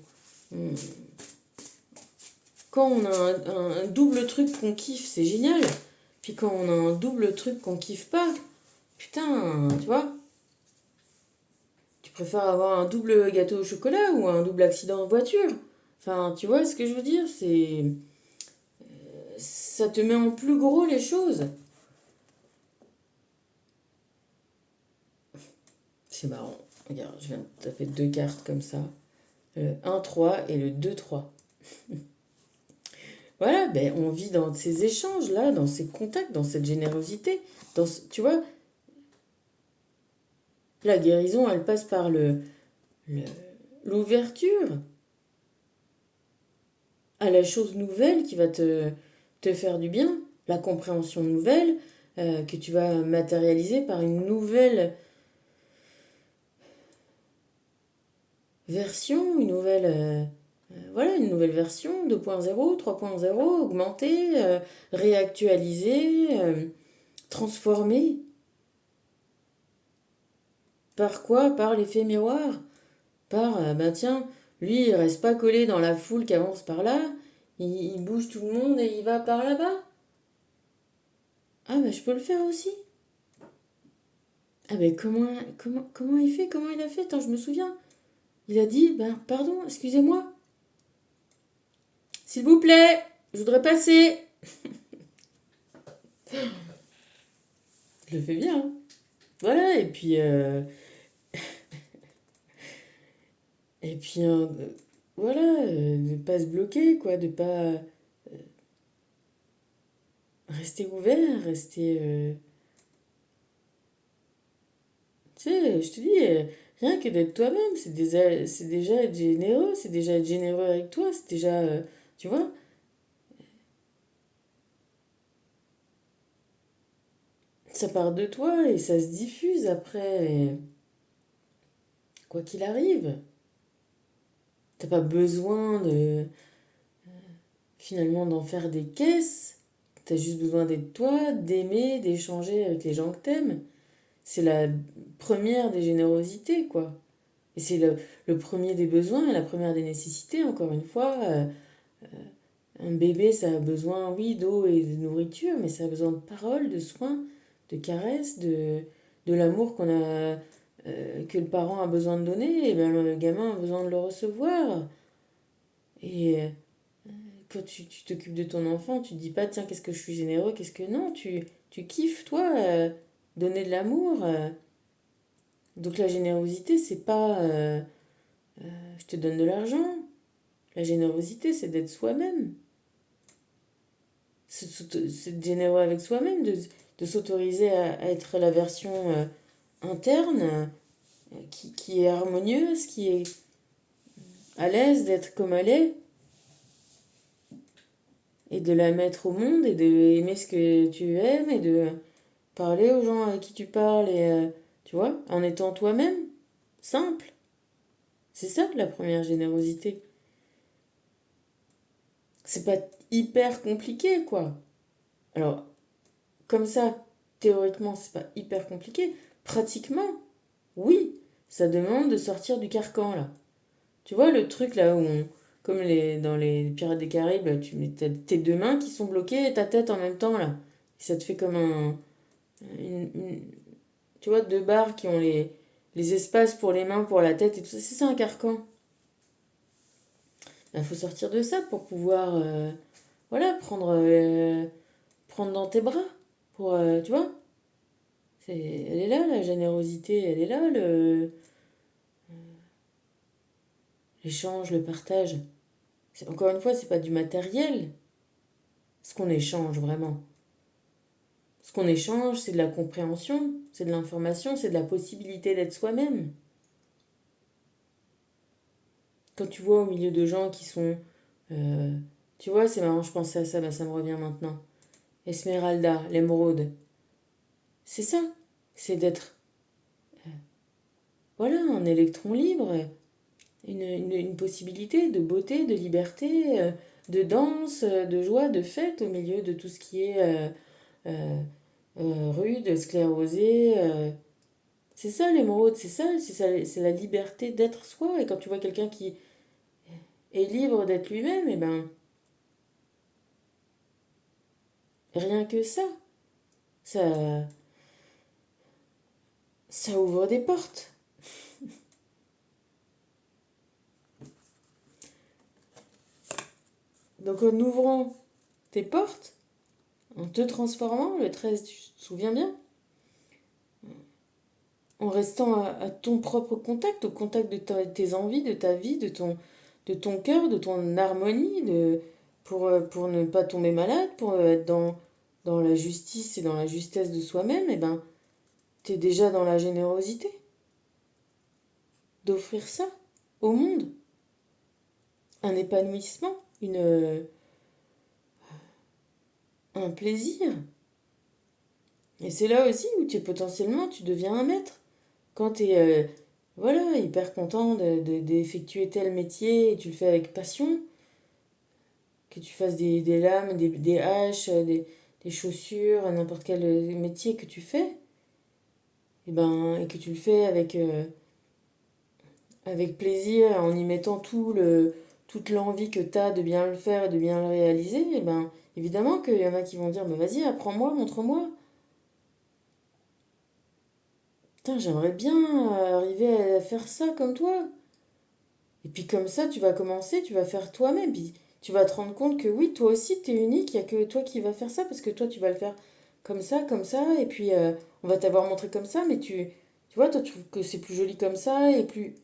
quand on a un double truc qu'on kiffe, c'est génial. Puis quand on a un double truc qu'on kiffe pas, putain, tu vois, tu préfères avoir un double gâteau au chocolat ou un double accident de voiture. Enfin, tu vois ce que je veux dire, ça te met en plus gros les choses. C'est marrant. Regarde, je viens de taper deux cartes comme ça. Le 1-3 et le 2-3. Voilà, ben, on vit dans ces échanges-là, dans ces contacts, dans cette générosité. Tu vois, la guérison, elle passe par le- l'ouverture à la chose nouvelle qui va te faire du bien, la compréhension nouvelle que tu vas matérialiser par une nouvelle version, voilà, une nouvelle version 2.0, 3.0, augmentée, réactualisée, transformée. Par quoi? Par l'effet miroir. Par, bah tiens, lui, il reste pas collé dans la foule qui avance par là, il bouge tout le monde et il va par là-bas. Ah, bah je peux le faire aussi. Ah, ben comment il fait? Comment il a fait? Attends, je me souviens. Il a dit, ben, pardon, excusez-moi. S'il vous plaît, je voudrais passer. Je le fais bien, hein. Voilà, et puis voilà, de pas se bloquer, quoi, de pas rester ouvert, rester. Tu sais, je te dis, rien que d'être toi-même, c'est déjà être généreux, c'est déjà être généreux avec toi, c'est déjà. Tu vois, ça part de toi et ça se diffuse après, quoi qu'il arrive. T'as pas besoin finalement d'en faire des caisses. T'as juste besoin d'être toi, d'aimer, d'échanger avec les gens que t'aimes. C'est la première des générosités, quoi. Et c'est le premier des besoins et la première des nécessités, encore une fois. Un bébé, ça a besoin, oui, d'eau et de nourriture, mais ça a besoin de paroles, de soins, de caresses, de l'amour que le parent a besoin de donner, et bien le gamin a besoin de le recevoir. Et quand tu t'occupes de ton enfant, tu te dis pas, tiens, qu'est-ce que je suis généreux, qu'est-ce que non, tu kiffes, toi, donner de l'amour. Donc la générosité, c'est pas je te donne de l'argent. La générosité, c'est d'être soi-même. C'est de généreux avec soi-même, de s'autoriser à être la version interne qui est harmonieuse, qui est à l'aise d'être comme elle est, et de la mettre au monde, et de aimer ce que tu aimes, et de parler aux gens à qui tu parles, et tu vois, en étant toi-même, simple. C'est ça la première générosité. C'est pas hyper compliqué, quoi. Alors, comme ça, théoriquement, c'est pas hyper compliqué. Pratiquement, oui, ça demande de sortir du carcan, là. Tu vois, le truc, là, comme dans les Pirates des Caraïbes, là, tu mets tes deux mains qui sont bloquées et ta tête en même temps, là. Et ça te fait comme tu vois, deux barres qui ont les espaces pour les mains, pour la tête et tout ça. C'est ça un carcan. Il faut sortir de ça pour pouvoir, voilà, prendre dans tes bras. Pour, tu vois, elle est là, la générosité, elle est là, l'échange, le partage. Encore une fois, c'est pas du matériel, ce qu'on échange vraiment. Ce qu'on échange, c'est de la compréhension, c'est de l'information, c'est de la possibilité d'être soi-même. Quand tu vois au milieu de gens qui sont... tu vois, c'est marrant, je pensais à ça, bah, ça me revient maintenant. Esmeralda, l'émeraude. C'est ça, c'est d'être... voilà, un électron libre, une possibilité de beauté, de liberté, de danse, de joie, de fête au milieu de tout ce qui est euh, rude, sclérosé. C'est ça l'émeraude, c'est la liberté d'être soi. Et quand tu vois quelqu'un qui est libre d'être lui-même, et ben rien que ça, ça ouvre des portes. Donc en ouvrant tes portes, en te transformant, le 13, tu te souviens bien, en restant à ton propre contact, au contact de tes envies, de ta vie, de ton cœur, de ton harmonie, pour ne pas tomber malade, pour être dans la justice et dans la justesse de soi-même, et ben, tu es déjà dans la générosité d'offrir ça au monde. Un épanouissement, un plaisir. Et c'est là aussi où potentiellement tu deviens un maître. Quand tu es voilà, hyper content d'effectuer tel métier et tu le fais avec passion, que tu fasses des lames, des haches, des chaussures, n'importe quel métier que tu fais, et que tu le fais avec plaisir, en y mettant toute l'envie que tu as de bien le faire et de bien le réaliser, et ben évidemment qu'il y en a qui vont dire, mais vas-y, apprends-moi, montre-moi. Putain, j'aimerais bien arriver à faire ça comme toi. Et puis comme ça, tu vas commencer, tu vas faire toi-même. Puis tu vas te rendre compte que oui, toi aussi, tu es unique, il n'y a que toi qui vas faire ça, parce que toi, tu vas le faire comme ça, et puis on va t'avoir montré comme ça, mais tu vois, toi, tu trouves que c'est plus joli comme ça, et plus...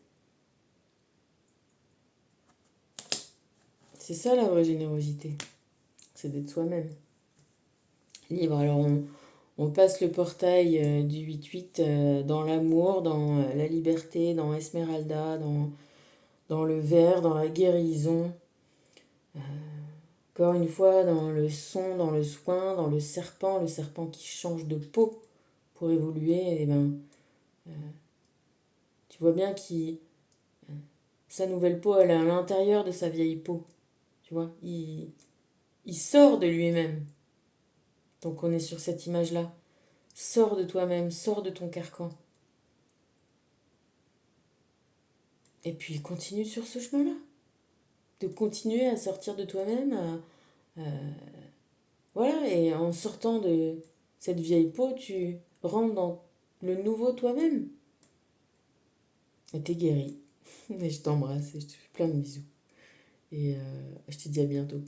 C'est ça la vraie générosité, c'est d'être soi-même. Libre, alors on passe le portail du 8-8 dans l'amour, dans la liberté, dans Esmeralda, dans le vert, dans la guérison. Encore une fois, dans le son, dans le soin, dans le serpent qui change de peau pour évoluer, et ben, tu vois bien que sa nouvelle peau, elle est à l'intérieur de sa vieille peau. Tu vois, il sort de lui-même. Donc on est sur cette image-là. Sors de toi-même, sors de ton carcan. Et puis continue sur ce chemin-là. De continuer à sortir de toi-même. Voilà, et en sortant de cette vieille peau, tu rentres dans le nouveau toi-même. Et t'es guéri. Et je t'embrasse et je te fais plein de bisous. Et je te dis à bientôt.